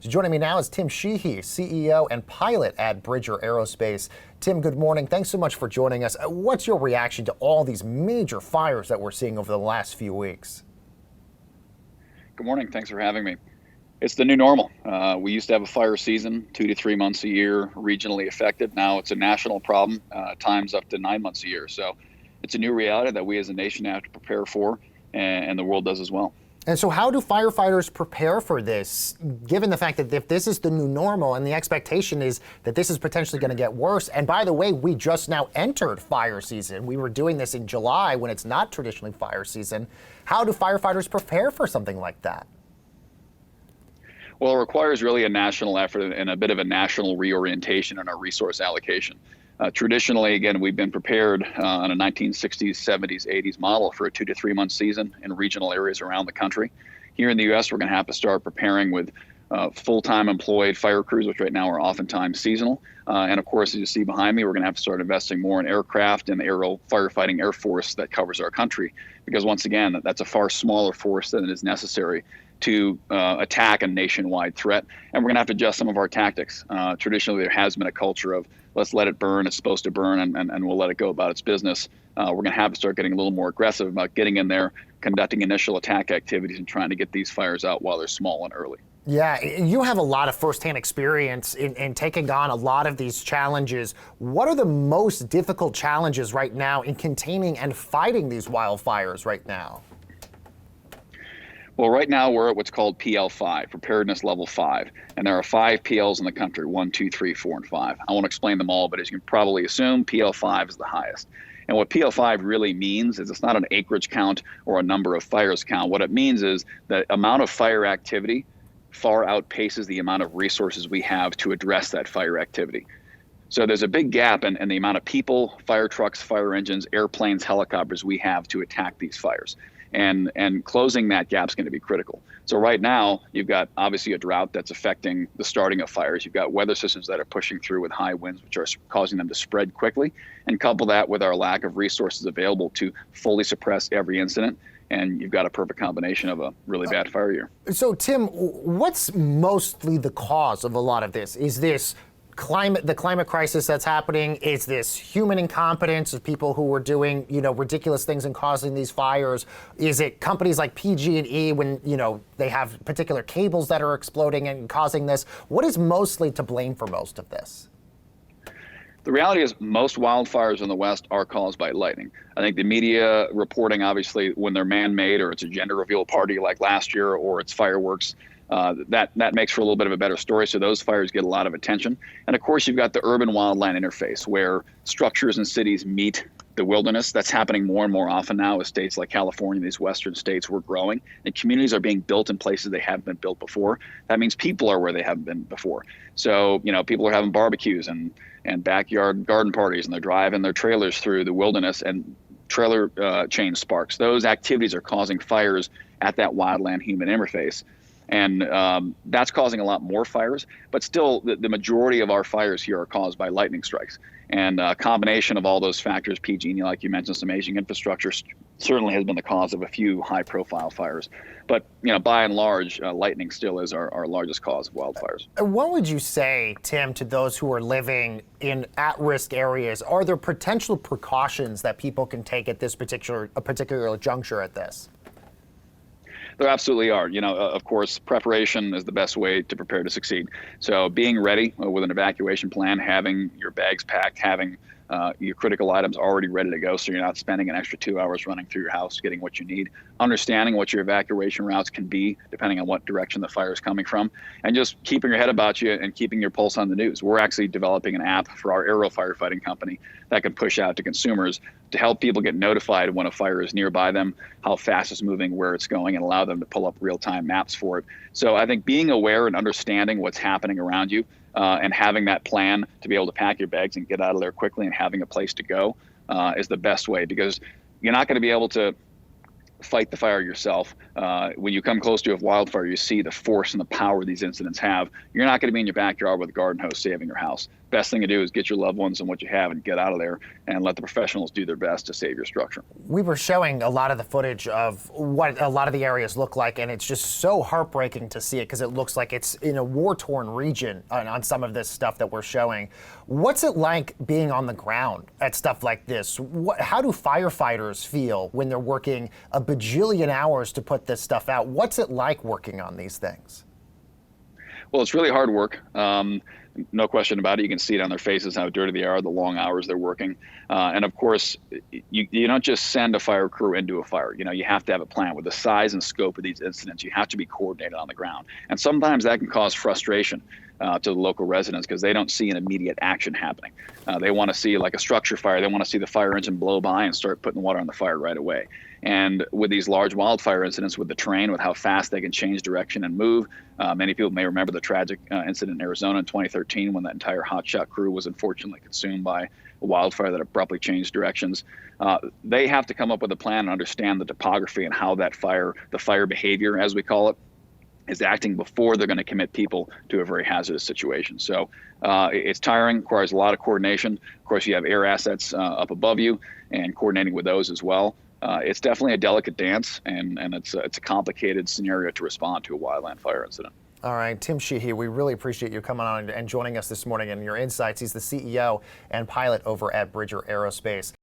So joining me now is Tim Sheehy, CEO and pilot at Bridger Aerospace. Tim, good morning. Thanks so much for joining us. What's your reaction to all these major fires that we're seeing over the last few weeks? Good morning. Thanks for having me. It's the new normal. We used to have a fire season 2 to 3 months a year, regionally affected. Now it's a national problem, times up to 9 months a year. So it's a new reality that we as a nation have to prepare for, and the world does as well. And so how do firefighters prepare for this, given the fact that if this is the new normal and the expectation is that this is potentially going to get worse? And by the way, we just now entered fire season. We were doing this in July when it's not traditionally fire season. How do firefighters prepare for something like that? Well, it requires really a national effort and a bit of a national reorientation in our resource allocation. Traditionally, again, we've been prepared on a 1960s, 70s, 80s model for a 2 to 3 month season in regional areas around the country. Here in the U.S., we're going to have to start preparing with full-time employed fire crews, which right now are oftentimes seasonal. And of course, as you see behind me, we're going to have to start investing more in aircraft and the aerial firefighting air force that covers our country. Because once again, that's a far smaller force than is necessary to attack a nationwide threat. And we're going to have to adjust some of our tactics. Traditionally, there has been a culture of let's let it burn, it's supposed to burn, and we'll let it go about its business. We're going to have to start getting a little more aggressive about getting in there, conducting initial attack activities, and trying to get these fires out while they're small and early. Yeah, you have a lot of firsthand experience in taking on a lot of these challenges. What are the most difficult challenges right now in containing and fighting these wildfires right now? Well, right now we're at what's called PL5, Preparedness Level 5, and there are 5 PLs in the country, 1, 2, 3, 4, and 5. I won't explain them all, but as you can probably assume, PL5 is the highest. And what PL5 really means is it's not an acreage count or a number of fires count. What it means is the amount of fire activity far outpaces the amount of resources we have to address that fire activity. So there's a big gap in the amount of people, fire trucks, fire engines, airplanes, helicopters we have to attack these fires. And closing that gap is going to be critical. So right now, you've got obviously a drought that's affecting the starting of fires. You've got weather systems that are pushing through with high winds, which are causing them to spread quickly. And couple that with our lack of resources available to fully suppress every incident. And you've got a perfect combination of a really bad fire year. So, Tim, what's mostly the cause of a lot of this? Is this the climate crisis that's happening? Is this human incompetence of people who are doing, ridiculous things and causing these fires? Is it companies like PG&E when, they have particular cables that are exploding and causing this? What is mostly to blame for most of this? The reality is most wildfires in the West are caused by lightning. I think the media reporting, obviously, when they're man-made or it's a gender reveal party like last year or it's fireworks, that makes for a little bit of a better story. So those fires get a lot of attention. And of course, you've got the urban wildland interface where structures and cities meet the wilderness. That's happening more and more often now as states like California, these western states, we're growing. And communities are being built in places they haven't been built before. That means people are where they haven't been before. So, people are having barbecues and backyard garden parties, and they're driving their trailers through the wilderness, and trailer chain sparks. Those activities are causing fires at that wildland human interface. And that's causing a lot more fires, but still the majority of our fires here are caused by lightning strikes. And a combination of all those factors, PG&E, like you mentioned, some aging infrastructure certainly has been the cause of a few high profile fires. But, by and large, lightning still is our largest cause of wildfires. What would you say, Tim, to those who are living in at-risk areas? Are there potential precautions that people can take at this particular juncture at this? There absolutely are. Of course, preparation is the best way to prepare to succeed. So being ready with an evacuation plan, having your bags packed, having your critical items already ready to go so you're not spending an extra 2 hours running through your house getting what you need, understanding what your evacuation routes can be depending on what direction the fire is coming from, and just keeping your head about you and keeping your pulse on the news. We're actually developing an app for our aerial firefighting company that can push out to consumers to help people get notified when a fire is nearby them, how fast it's moving, where it's going, and allow them to pull up real-time maps for it. So I think being aware and understanding what's happening around you and having that plan to be able to pack your bags and get out of there quickly and having a place to go is the best way, because you're not going to be able to fight the fire yourself. When you come close to a wildfire, you see the force and the power these incidents have. You're not going to be in your backyard with a garden hose saving your house. Best thing to do is get your loved ones and what you have and get out of there and let the professionals do their best to save your structure. We were showing a lot of the footage of what a lot of the areas look like, and it's just so heartbreaking to see it because it looks like it's in a war-torn region on some of this stuff that we're showing. What's it like being on the ground at stuff like this? How do firefighters feel when they're working a bajillion hours to put this stuff out? What's it like working on these things? Well, it's really hard work. No question about it. You can see it on their faces how dirty they are, the long hours they're working. And of course, you don't just send a fire crew into a fire. You have to have a plan. With the size and scope of these incidents, you have to be coordinated on the ground. And sometimes that can cause frustration to the local residents because they don't see an immediate action happening. They want to see, like a structure fire, they want to see the fire engine blow by and start putting water on the fire right away. And with these large wildfire incidents, with the terrain, with how fast they can change direction and move, many people may remember the tragic incident in Arizona in 2013 when that entire hotshot crew was unfortunately consumed by a wildfire that abruptly changed directions. They have to come up with a plan and understand the topography and how that fire, the fire behavior, as we call it, is acting before they're going to commit people to a very hazardous situation. So it's tiring, requires a lot of coordination. Of course, you have air assets up above you and coordinating with those as well. It's definitely a delicate dance, and it's a complicated scenario to respond to a wildland fire incident. All right, Tim Sheehy, we really appreciate you coming on and joining us this morning and your insights. He's the CEO and pilot over at Bridger Aerospace.